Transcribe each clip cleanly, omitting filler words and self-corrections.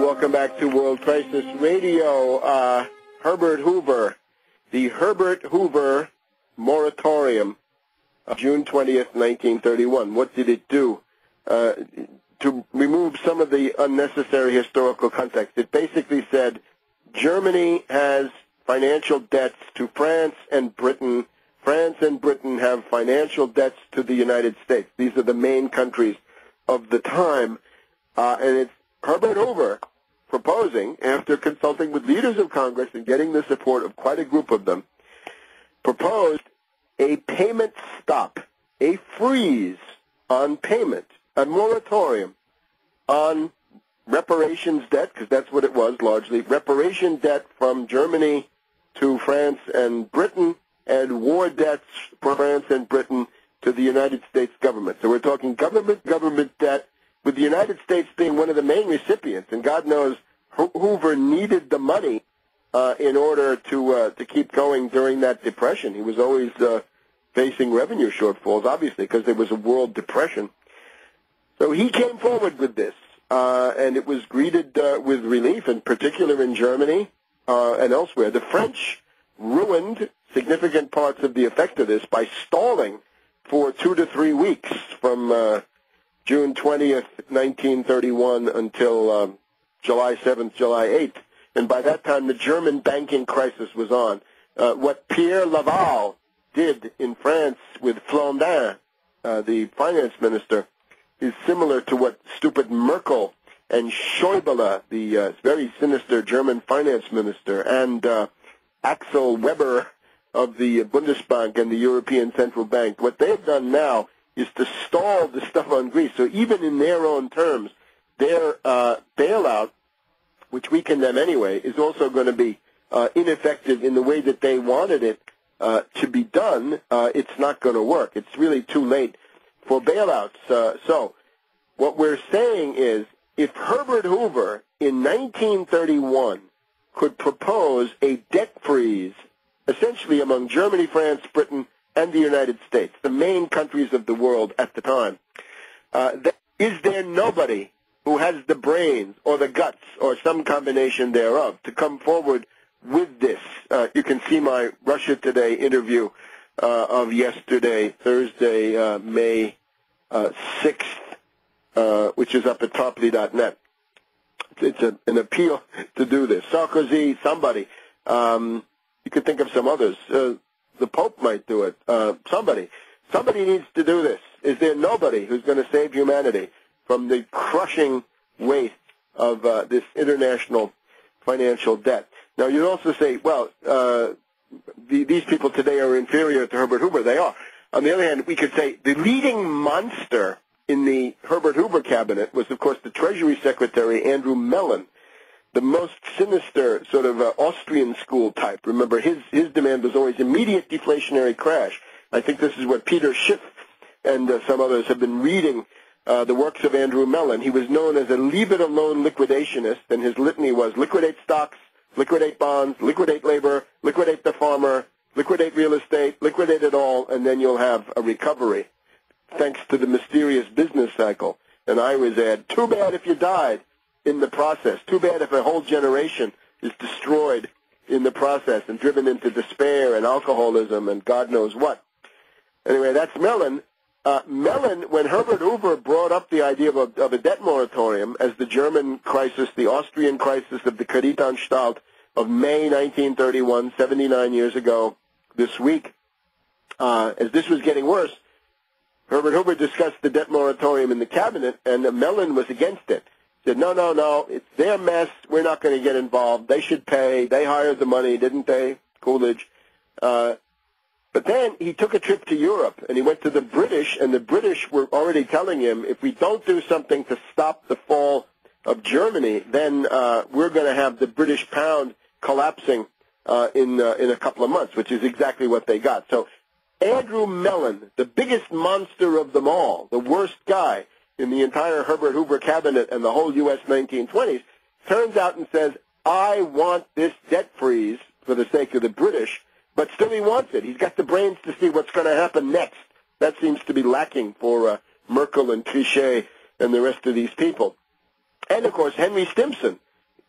welcome back to World Crisis Radio. Herbert Hoover, the Herbert Hoover moratorium of June 20th, 1931. What did it do? To remove some of the unnecessary historical context, it basically said Germany has financial debts to France and Britain. France and Britain have financial debts to the United States. These are the main countries of the time. And it's Herbert Hoover proposing, after consulting with leaders of Congress and getting the support of quite a group of them, proposed a payment stop, a freeze on payment, a moratorium on reparations debt, because that's what it was largely, reparation debt from Germany to France and Britain, and war debts from France and Britain to the United States government. So we're talking government debt, with the United States being one of the main recipients, and God knows Hoover needed the money in order to keep going during that depression. He was always facing revenue shortfalls, obviously, because there was a world depression. So he came forward with this, and it was greeted with relief, in particular in Germany and elsewhere. The French ruined significant parts of the effect of this by stalling for 2 to 3 weeks from June 20th, 1931 until July 7th, July 8th. And by that time, the German banking crisis was on. What Pierre Laval did in France with Flandin, the finance minister, is similar to what stupid Merkel and Schäuble, the very sinister German finance minister, and Axel Weber of the Bundesbank and the European Central Bank, what they've done now is to stall the stuff on Greece. So even in their own terms, their bailout, which we condemn anyway, is also going to be ineffective in the way that they wanted it to be done. It's not going to work. It's really too late for bailouts. So what we're saying is, if Herbert Hoover in 1931 could propose a debt freeze, essentially among Germany, France, Britain, and the United States, the main countries of the world at the time, is there nobody who has the brains or the guts or some combination thereof to come forward with this? You can see my Russia Today interview of yesterday, Thursday, May 6th, which is up at tarpley.net. It's an appeal to do this. Sarkozy, somebody. You could think of some others. The Pope might do it. Somebody needs to do this. Is there nobody who's going to save humanity from the crushing weight of this international financial debt? Now, you'd also say, well, these people today are inferior to Herbert Hoover. They are. On the other hand, we could say the leading monster in the Herbert Hoover cabinet was, of course, the Treasury Secretary, Andrew Mellon, the most sinister sort of Austrian school type. Remember, his demand was always immediate deflationary crash. I think this is what Peter Schiff and some others have been reading the works of Andrew Mellon. He was known as a leave-it-alone liquidationist, and his litany was liquidate stocks, liquidate bonds, liquidate labor, liquidate the farmer, liquidate real estate, liquidate it all, and then you'll have a recovery, thanks to the mysterious business cycle. And I was add, too bad if you died in the process. Too bad if a whole generation is destroyed in the process and driven into despair and alcoholism and God knows what. Anyway, that's Mellon. Mellon, when Herbert Hoover brought up the idea of a debt moratorium as the German crisis, the Austrian crisis of the Kreditanstalt of May 1931, 79 years ago this week, as this was getting worse, Herbert Hoover discussed the debt moratorium in the cabinet, and Mellon was against it. Said, no, it's their mess. We're not going to get involved. They should pay. They hired the money, didn't they? Coolidge. But then he took a trip to Europe, and he went to the British, and the British were already telling him, if we don't do something to stop the fall of Germany, then we're going to have the British pound collapsing in a couple of months, which is exactly what they got. So Andrew Mellon, the biggest monster of them all, the worst guy in the entire Herbert Hoover cabinet and the whole U.S. 1920s, turns out and says, I want this debt freeze for the sake of the British, but still he wants it. He's got the brains to see what's going to happen next. That seems to be lacking for Merkel and Trichet and the rest of these people. And, of course, Henry Stimson,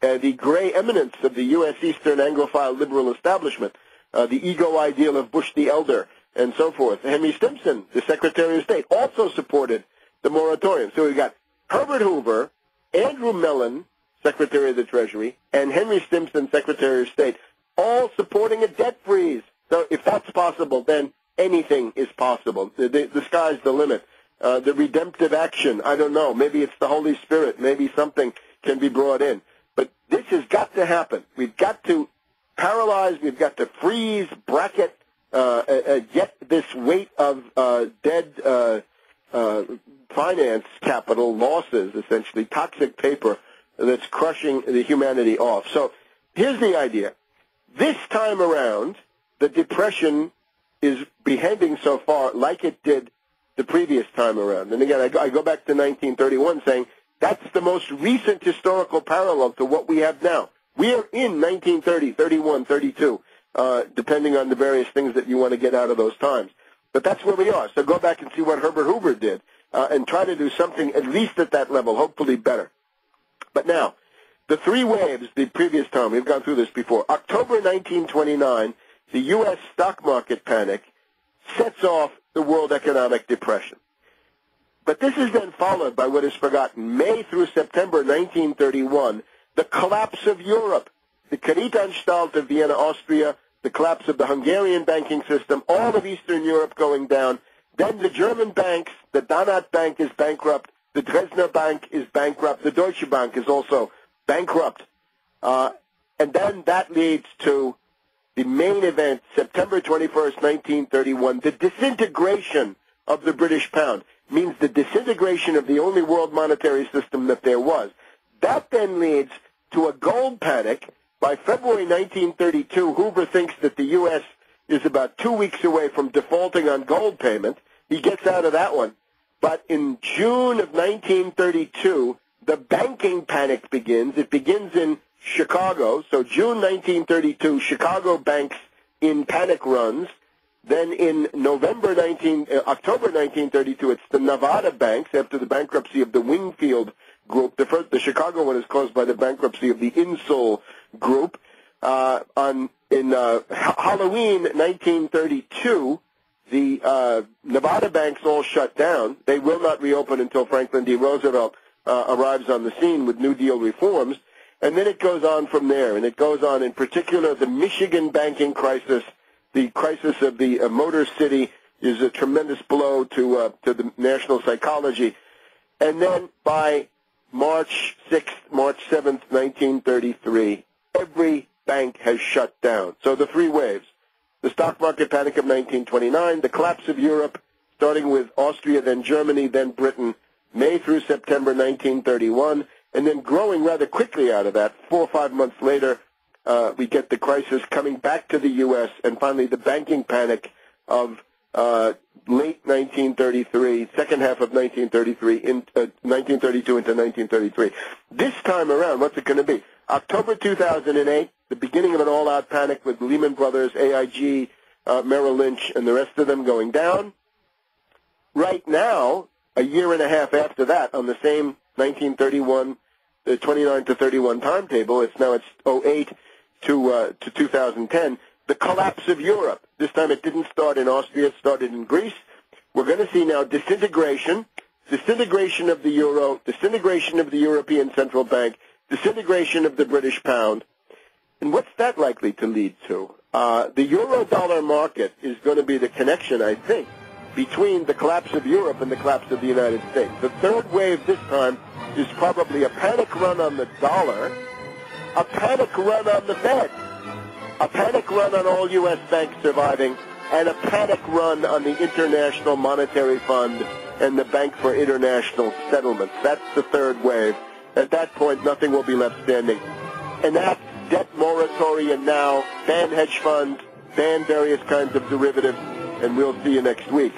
the gray eminence of the U.S. Eastern Anglophile liberal establishment, the ego ideal of Bush the Elder, and so forth. Henry Stimson, the Secretary of State, also supported the moratorium. So we've got Herbert Hoover, Andrew Mellon, Secretary of the Treasury, and Henry Stimson, Secretary of State, all supporting a debt freeze. So if that's possible, then anything is possible. The sky's the limit. The redemptive action, I don't know. Maybe it's the Holy Spirit. Maybe something can be brought in. But this has got to happen. We've got to paralyze. We've got to freeze, bracket, get this weight of dead finance capital losses, essentially toxic paper that's crushing the humanity off. So here's the idea. This time around, the Depression is behaving so far like it did the previous time around. And again, I go back to 1931 saying that's the most recent historical parallel to what we have now. We are in 1930, 31, 32, depending on the various things that you want to get out of those times. But that's where we are. So go back and see what Herbert Hoover did and try to do something at least at that level, hopefully better. But now, the three waves the previous time, we've gone through this before. October 1929, the U.S. stock market panic sets off the world economic depression. But this is then followed by what is forgotten. May through September 1931, the collapse of Europe, the Kreditanstalt of Vienna, Austria, the collapse of the Hungarian banking system, all of Eastern Europe going down. Then the German banks, the Donat Bank is bankrupt, the Dresdner Bank is bankrupt, the Deutsche Bank is also bankrupt. And then that leads to the main event, September 21st, 1931, the disintegration of the British pound. Means the disintegration of the only world monetary system that there was. That then leads to a gold panic. By February 1932, Hoover thinks that the U.S. is about 2 weeks away from defaulting on gold payment. He gets out of that one. But in June of 1932, the banking panic begins. It begins in Chicago. So June 1932, Chicago banks in panic runs. Then in October 1932, it's the Nevada banks after the bankruptcy of the Wingfield Group. The Chicago one is caused by the bankruptcy of the Insull Group. In Halloween 1932, the Nevada banks all shut down. They will not reopen until Franklin D. Roosevelt arrives on the scene with New Deal reforms. And then it goes on from there. And it goes on, in particular, the Michigan banking crisis. The crisis of the Motor City is a tremendous blow to the national psychology. And then by March 6th, March 7th, 1933, every bank has shut down. So the three waves. The stock market panic of 1929, the collapse of Europe, starting with Austria, then Germany, then Britain, May through September 1931, and then growing rather quickly out of that, 4 or 5 months later, we get the crisis coming back to the U.S., and finally the banking panic of late 1933, second half of 1933, 1932 into 1933. This time around, what's it going to be? October 2008, the beginning of an all-out panic with Lehman Brothers, AIG, Merrill Lynch, and the rest of them going down. Right now, a year and a half after that, on the same 1931, the 29 to 31 timetable, it's 08 to 2010, the collapse of Europe. This time it didn't start in Austria, it started in Greece. We're going to see now disintegration of the euro, disintegration of the European Central Bank, disintegration of the British pound. And what's that likely to lead to? The euro-dollar market is going to be the connection, I think, between the collapse of Europe and the collapse of the United States. The third wave this time is probably a panic run on the dollar, a panic run on the Fed, a panic run on all U.S. banks surviving, and a panic run on the International Monetary Fund and the Bank for International Settlements. That's the third wave. At that point, nothing will be left standing. Enact debt moratorium now, ban hedge funds, ban various kinds of derivatives, and we'll see you next week.